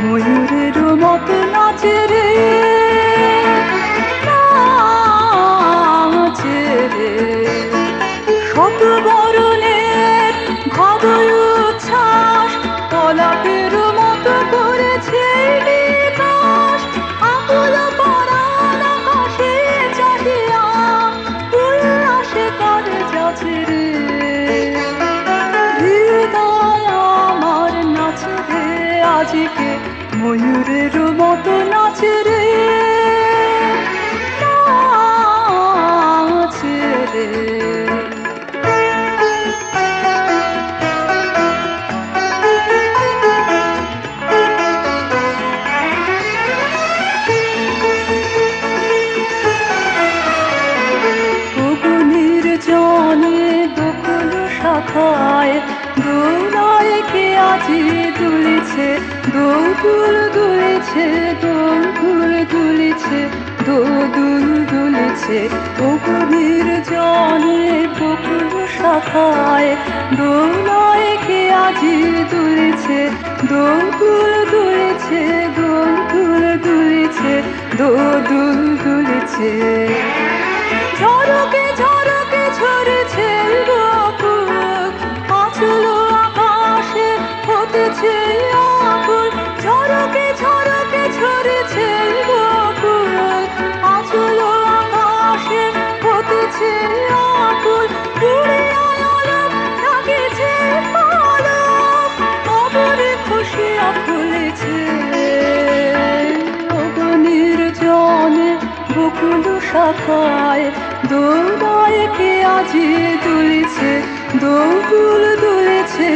ময়ূরের মতো নাচে রে, নাচে রে। শত বরণের ভাবই উচ্ছ্বাস, কলাপের মতো করেছে বিকাশ। আকুল পরাণ আকাশে চাহিয়া উল্লাসে করে যাচ্ছে রে। হৃদয় আমার নাচে রে আজকে, ময়ূরের মতো নাচে রে, নাচে রে। জনে বকুল শাখায় দোলায় কে আজি দুলিছে, দোদুল দুলিছে, দোদুল দুলিছে, দোদুল দুলিছে। বকুলের জনে বকুল শাখায় দোলায় কে আজি দুলিছে, দোদুল দুলিছে, দোদুল দুলিছে, দোদুল দুলিছে। ঝরকে ঝরকে ঝরেছে বকুল, আঁচল আকাশে হতেছে আকুল। ঝরকে ঝরকে ঝরেছে বকুল, আঁচল আকাশে হতেছে আকুল। উড়ে আলোক জাগেছে পালক, কবরে খুশিয়া ফুলেছে। অগণির জনে বকুল শাখায় দোলায় কে আজি দুলিছে, দোদুল দুলিছে,